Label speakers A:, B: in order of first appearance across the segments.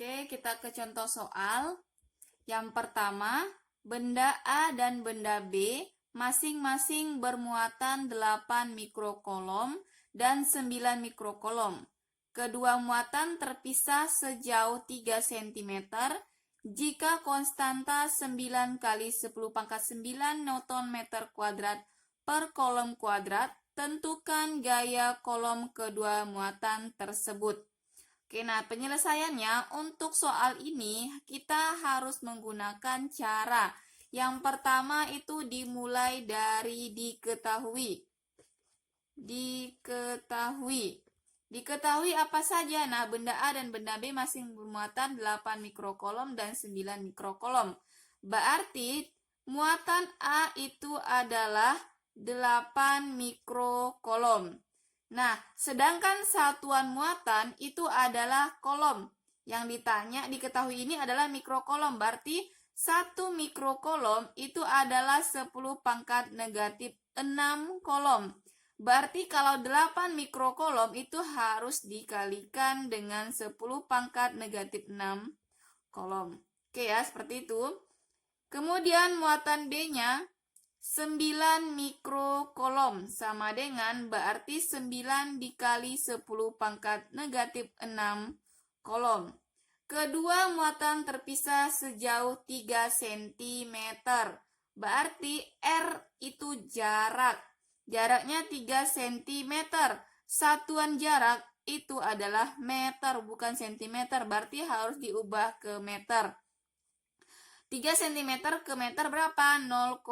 A: Oke, kita ke contoh soal. Yang pertama, benda A dan benda B masing-masing bermuatan 8 mikrokolom dan 9 mikrokolom. Kedua muatan terpisah sejauh 3 cm jika konstanta 9 kali 10 pangkat 9 Newton meter kuadrat per kolom kuadrat. Tentukan gaya kolom kedua muatan tersebut. Oke, nah penyelesaiannya untuk soal ini kita harus menggunakan cara. Yang pertama itu dimulai dari diketahui. Diketahui apa saja? Nah, benda A dan benda B masing bermuatan 8 mikrokolom dan 9 mikrokolom. Berarti muatan A itu adalah 8 mikrokolom. Nah, sedangkan satuan muatan itu adalah kolom. Yang diketahui ini adalah mikrokolom. Berarti 1 mikrokolom itu adalah 10 pangkat negatif 6 kolom. Berarti kalau 8 mikrokolom itu harus dikalikan dengan 10 pangkat negatif 6 kolom. Oke ya, seperti itu. Kemudian muatan B-nya 9 mikrokolom sama dengan berarti 9 dikali 10 pangkat negatif 6 kolom. Kedua muatan terpisah sejauh 3 cm. Berarti R itu jarak. Jaraknya 3 cm. Satuan jarak itu adalah meter bukan cm. Berarti harus diubah ke meter. 3 cm ke meter berapa? 0,03.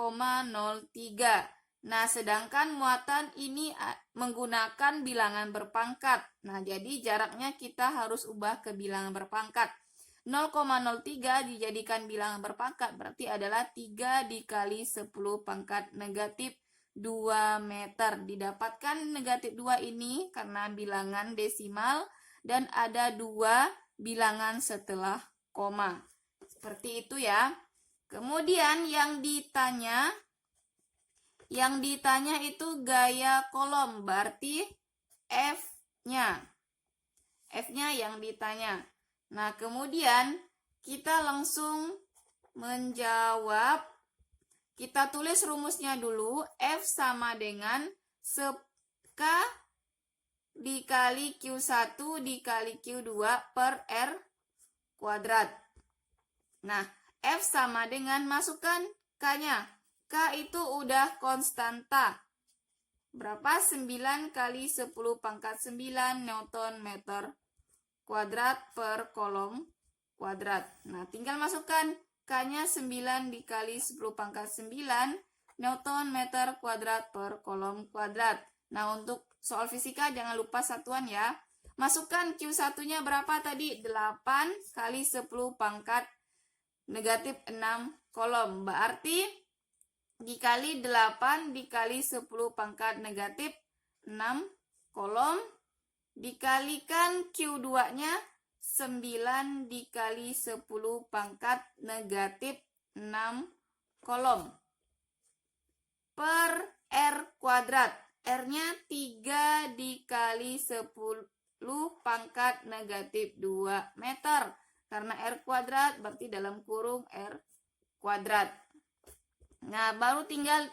A: Nah, sedangkan muatan ini menggunakan bilangan berpangkat. Nah, jadi jaraknya kita harus ubah ke bilangan berpangkat. 0,03 dijadikan bilangan berpangkat berarti adalah 3 dikali 10 pangkat negatif 2 meter. Didapatkan negatif 2 ini karena bilangan desimal dan ada 2 bilangan setelah koma. Seperti itu ya. Kemudian yang ditanya itu gaya kolom, berarti F-nya. F-nya yang ditanya. Nah, kemudian kita langsung menjawab. Kita tulis rumusnya dulu. F sama dengan K dikali Q1 dikali Q2 per R kuadrat. Nah, F sama dengan masukkan K-nya. K itu udah konstanta. Berapa? 9 kali 10 pangkat 9 Newton meter kuadrat per kolom kuadrat. Nah, tinggal masukkan K-nya 9 dikali 10 pangkat 9 Newton meter kuadrat per kolom kuadrat. Nah, untuk soal fisika jangan lupa satuan ya. Masukkan Q1-nya berapa tadi? 8 kali 10 pangkat negatif 6 kolom. Berarti dikali 8 dikali 10 pangkat negatif 6 kolom. Dikalikan Q2-nya 9 dikali 10 pangkat negatif 6 kolom. Per R kuadrat. R-nya 3 dikali 10 pangkat negatif 2 meter. Karena R kuadrat berarti dalam kurung R kuadrat. Nah, baru tinggal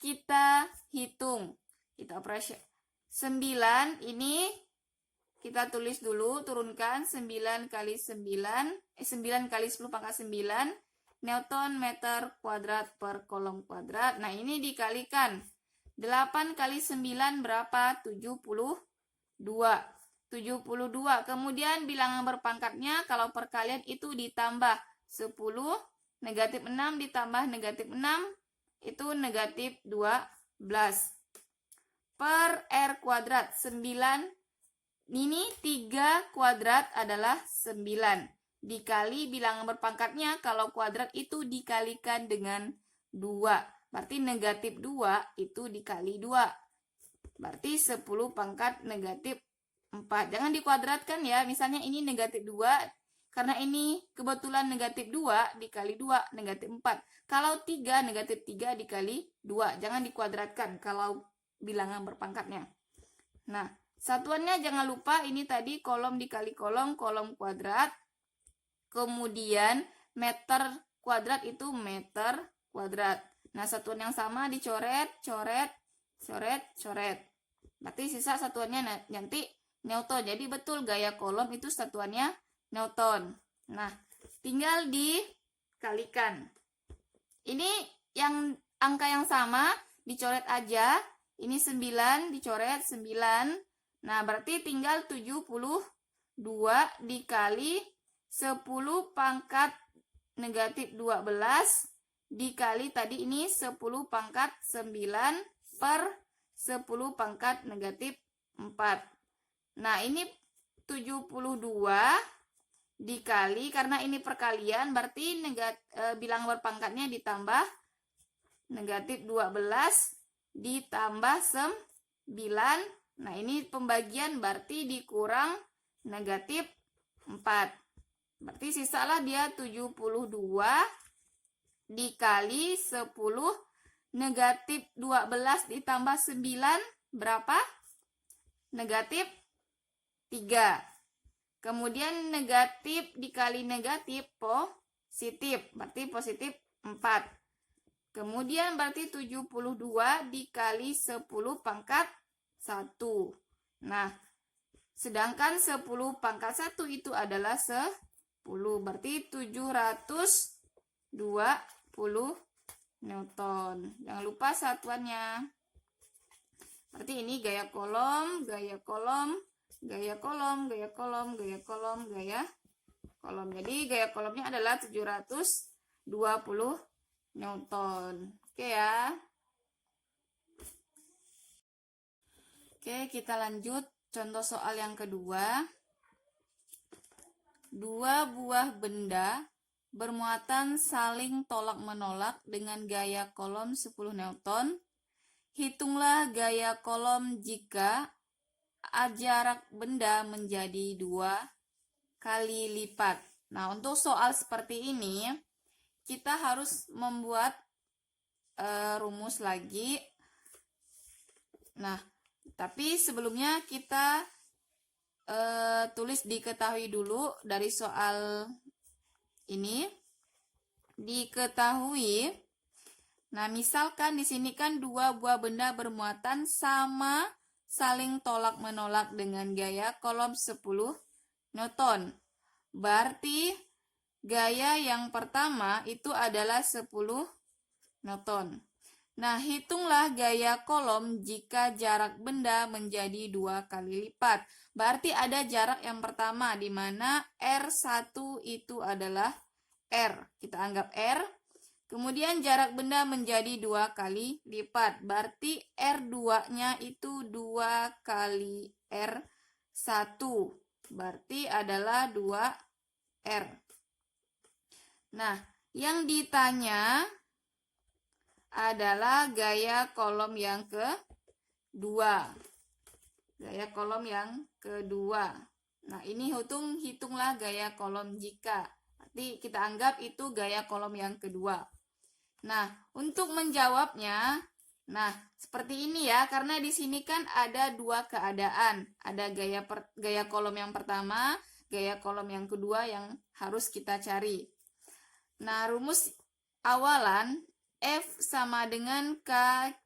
A: kita hitung. Kita operasi. 9 ini kita tulis dulu, turunkan 9 kali 9 kali 10 pangkat 9 Newton meter kuadrat per kolom kuadrat. Nah, ini dikalikan. 8 kali 9 berapa? 72. 72. Kemudian bilangan berpangkatnya kalau perkalian itu ditambah 10. Negatif 6 ditambah negatif 6 itu negatif 12. Per R kuadrat 9. Ini 3 kuadrat adalah 9. Dikali bilangan berpangkatnya kalau kuadrat itu dikalikan dengan 2. Berarti negatif 2 itu dikali 2. Berarti 10 pangkat negatif 4. Jangan dikuadratkan ya. Misalnya ini negatif 2. Karena ini kebetulan negatif 2 dikali 2 negatif 4. Kalau 3 negatif 3 dikali 2. Jangan dikuadratkan kalau bilangan berpangkatnya. Nah, satuannya jangan lupa ini tadi kolom dikali kolom kuadrat. Kemudian meter kuadrat itu meter kuadrat. Nah, satuan yang sama dicoret, coret, coret, coret. Berarti sisa satuannya nanti Newton. Jadi betul gaya kolom itu satuannya Newton. Nah, tinggal dikalikan. Ini yang angka yang sama dicoret aja. Ini 9 dicoret 9. Nah, berarti tinggal 72 dikali 10 pangkat negatif 12 dikali tadi ini 10 pangkat 9 per 10 pangkat negatif 4. Nah, ini 72 dikali, karena ini perkalian, berarti bilangan berpangkatnya ditambah negatif 12 ditambah 9. Nah, ini pembagian berarti dikurang negatif 4. Berarti sisalah dia 72 dikali 10 negatif 12 ditambah 9 berapa? Negatif 3. Kemudian negatif dikali negatif positif, berarti positif 4. Kemudian berarti 72 dikali 10 pangkat 1. Nah, sedangkan 10 pangkat 1 itu adalah 10. Berarti 720 Newton. Jangan lupa satuannya. Berarti ini gaya kolom, gaya kolom, gaya kolom, gaya kolom, gaya kolom, gaya kolom. Jadi gaya kolomnya adalah 720 Newton. Oke ya. Oke, kita lanjut contoh soal yang kedua. Dua buah benda bermuatan saling tolak-menolak dengan gaya kolom 10 Newton. Hitunglah gaya kolom jika jarak benda menjadi 2 kali lipat. Nah, untuk soal seperti ini, kita harus membuat rumus lagi. Nah, tapi sebelumnya kita tulis diketahui dulu dari soal ini. Diketahui. Nah, misalkan di sini kan dua buah benda bermuatan sama saling tolak-menolak dengan gaya kolom 10 Newton. Berarti gaya yang pertama itu adalah 10 Newton. Nah, hitunglah gaya kolom jika jarak benda menjadi 2 kali lipat. Berarti ada jarak yang pertama di mana R1 itu adalah R. Kita anggap R. Kemudian jarak benda menjadi 2 kali lipat. Berarti R2-nya itu 2 kali R1. Berarti adalah 2R. Nah, yang ditanya adalah gaya kolom yang kedua. Gaya kolom yang kedua. Nah, ini hitunglah gaya kolom jika. Berarti kita anggap itu gaya kolom yang kedua. Nah, untuk menjawabnya, nah seperti ini ya, karena di sini kan ada dua keadaan. Ada gaya kolom yang pertama, gaya kolom yang kedua yang harus kita cari. Nah, rumus awalan F sama dengan K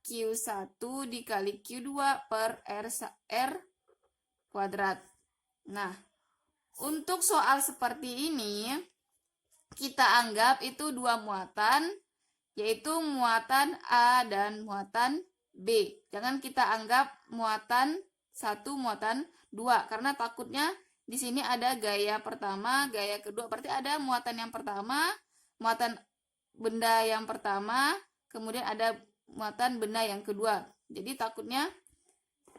A: Q1 dikali Q2 per R kuadrat. Nah, untuk soal seperti ini, kita anggap itu dua muatan, yaitu muatan A dan muatan B. Jangan kita anggap muatan 1, muatan 2, karena takutnya di sini ada gaya pertama, gaya kedua. Berarti ada muatan yang pertama, muatan benda yang pertama, kemudian ada muatan benda yang kedua. Jadi takutnya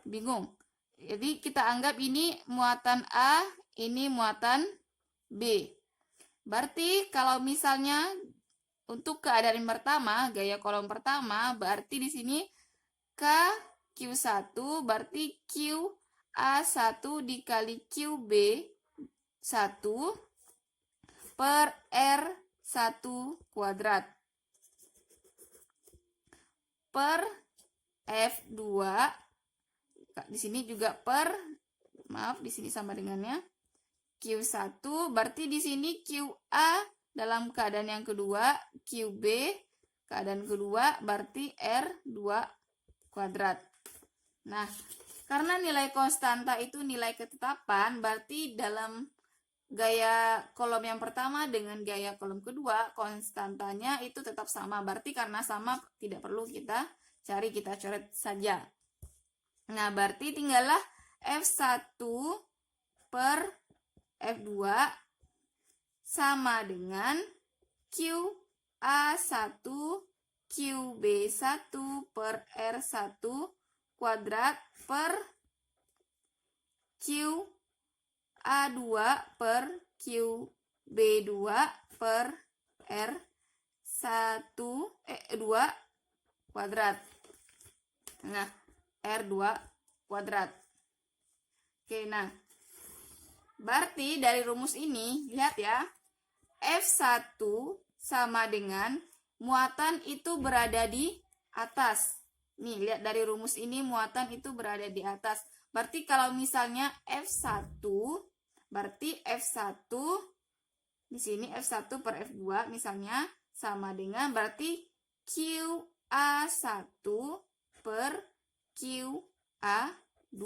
A: bingung. Jadi kita anggap ini muatan A, ini muatan B. Berarti kalau misalnya untuk keadaan yang pertama, gaya kolom pertama, berarti di sini K Q1 berarti QA1 dikali QB1 per R1 kuadrat per F2. Di sini juga per, maaf, di sini sama dengannya, Q1 berarti di sini QA dalam keadaan yang kedua, QB keadaan kedua berarti R2 kuadrat. Nah, karena nilai konstanta itu nilai ketetapan, berarti dalam gaya kolom yang pertama dengan gaya kolom kedua, konstantanya itu tetap sama. Berarti karena sama tidak perlu kita cari, kita coret saja. Nah, berarti tinggallah F1 per F2 sama dengan QA1 QB1 per R1 kuadrat per QA2 per QB2 per R2 kuadrat. Nah, R2 kuadrat. Oke, nah, berarti dari rumus ini, lihat ya, F1 sama dengan muatan itu berada di atas. Nih, lihat dari rumus ini muatan itu berada di atas. Berarti kalau misalnya F1, berarti F1 di sini F1 per F2 misalnya sama dengan berarti QA1 per QA2.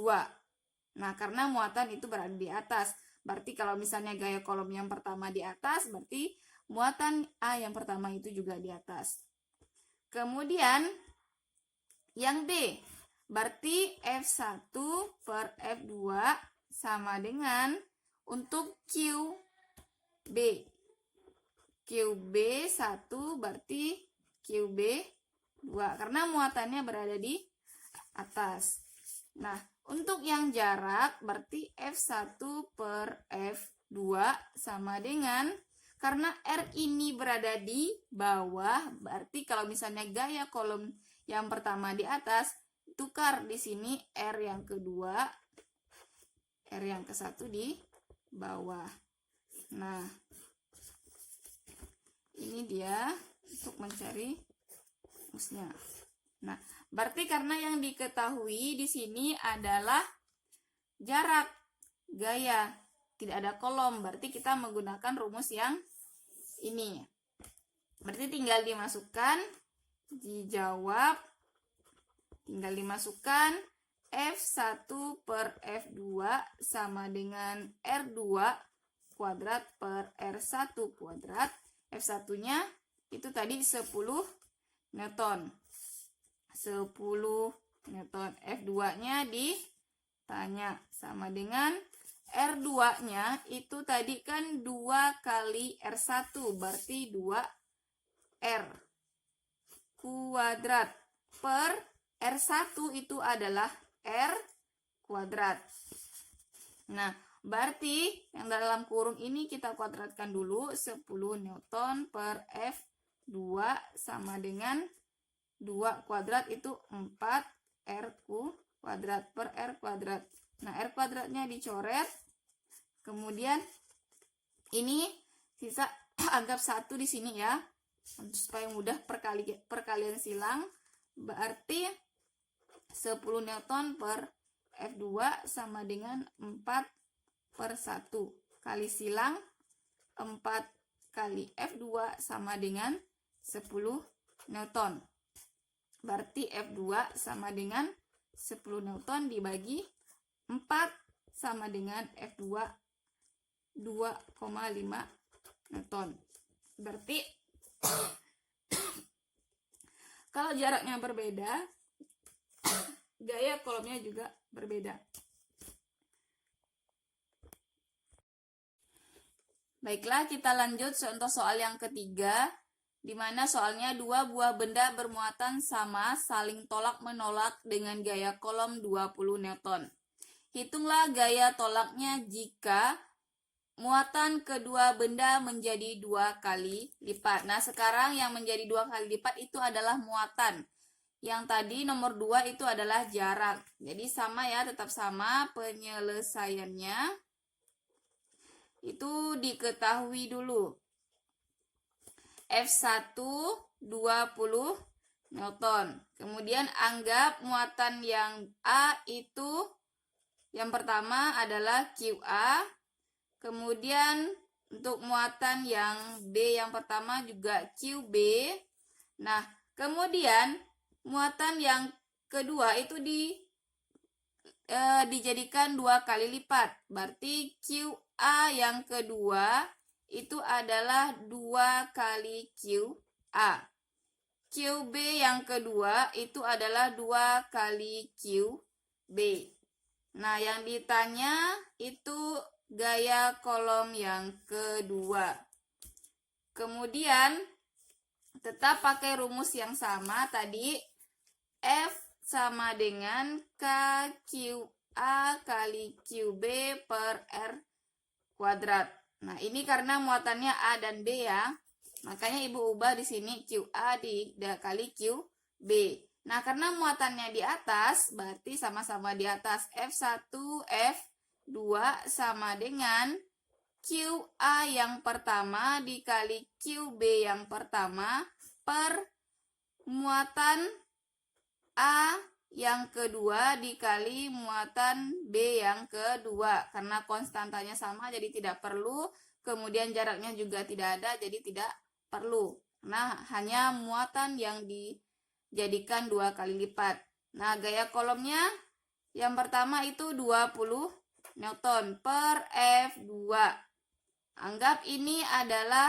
A: Nah, karena muatan itu berada di atas. Berarti kalau misalnya gaya kolom yang pertama di atas, berarti muatan A yang pertama itu juga di atas. Kemudian, yang D, berarti F1 per F2 sama dengan untuk QB. QB1 berarti QB2, karena muatannya berada di atas. Nah, untuk yang jarak berarti F1 per F2 sama dengan, karena R ini berada di bawah, berarti kalau misalnya gaya kolom yang pertama di atas, tukar di sini R yang kedua, R yang ke-1 di bawah. Nah, ini dia untuk mencari rumusnya. Nah, berarti karena yang diketahui di sini adalah jarak, gaya, tidak ada kolom. Berarti kita menggunakan rumus yang ini. Berarti tinggal dimasukkan, dijawab, tinggal dimasukkan F1 per F2 sama dengan R2 kuadrat per R1 kuadrat. F1-nya itu tadi 10 Newton. 10 Newton. F2-nya ditanya sama dengan R2-nya itu tadi kan 2 kali R1, berarti 2R kuadrat per R1 itu adalah R kuadrat. Nah, berarti yang dalam kurung ini kita kuadratkan dulu, 10 Newton per F2 sama dengan 2 kuadrat itu 4 R kuadrat per R kuadrat. Nah, R kuadratnya dicoret. Kemudian ini sisa anggap 1 di sini ya. Supaya mudah perkalian silang. Berarti 10 Newton per F2 sama dengan 4 per 1. Kali silang 4 kali F2 sama dengan 10 Newton. Berarti F2 sama dengan 10 Newton dibagi 4 sama dengan F2 2,5 Newton. Berarti kalau jaraknya berbeda, gaya kolomnya juga berbeda. Baiklah, kita lanjut untuk soal yang ketiga, di mana soalnya 2 buah benda bermuatan sama saling tolak-menolak dengan gaya kolom 20 Newton. Hitunglah gaya tolaknya jika muatan kedua benda menjadi 2 kali lipat. Nah, sekarang yang menjadi 2 kali lipat itu adalah muatan. Yang tadi nomor 2 itu adalah jarak. Jadi sama ya, tetap sama penyelesaiannya. Itu diketahui dulu. F1 20 Newton. Kemudian anggap muatan yang A itu yang pertama adalah QA. Kemudian untuk muatan yang B yang pertama juga QB. Nah, kemudian muatan yang kedua itu dijadikan 2 kali lipat. Berarti QA yang kedua itu adalah 2 kali QA. QB yang kedua itu adalah 2 kali QB. Nah, yang ditanya itu gaya kolom yang kedua. Kemudian tetap pakai rumus yang sama tadi, F sama dengan KQA kali QB per R kuadrat. Nah, ini karena muatannya A dan B ya. Makanya Ibu ubah di sini QA kali QB. Nah, karena muatannya di atas, berarti sama-sama di atas. F1, F2 sama dengan QA yang pertama dikali QB yang pertama per muatan A yang kedua dikali muatan B yang kedua. Karena konstantanya sama jadi tidak perlu. Kemudian jaraknya juga tidak ada jadi tidak perlu. Nah, hanya muatan yang dijadikan 2 kali lipat. Nah, gaya kolomnya yang pertama itu 20 Newton per F2. Anggap ini adalah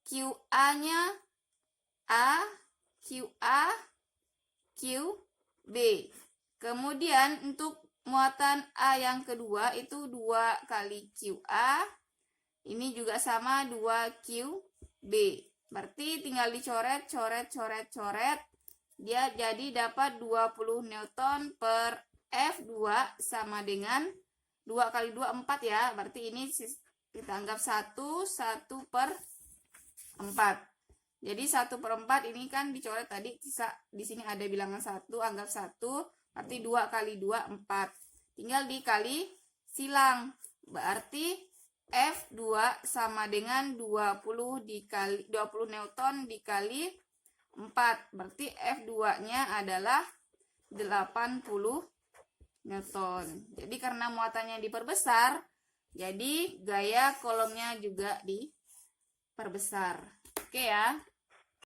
A: QA-nya A, QA, QB. Kemudian untuk muatan A yang kedua itu 2 kali QA. Ini juga sama 2 QB. Berarti tinggal dicoret, coret. Dia jadi dapat 20 Newton per F2 sama dengan 2 kali 2, 4 ya. Berarti ini kita anggap 1 per 4. Jadi 1 per 4 ini kan dicoret tadi, sisa di sini ada bilangan 1, anggap 1, berarti 2 kali 2, 4. Tinggal dikali silang, berarti F2 sama dengan 20 Newton dikali 4. Berarti F2-nya adalah 80 Newton. Jadi karena muatannya diperbesar, jadi gaya kolomnya juga diperbesar. Oke ya.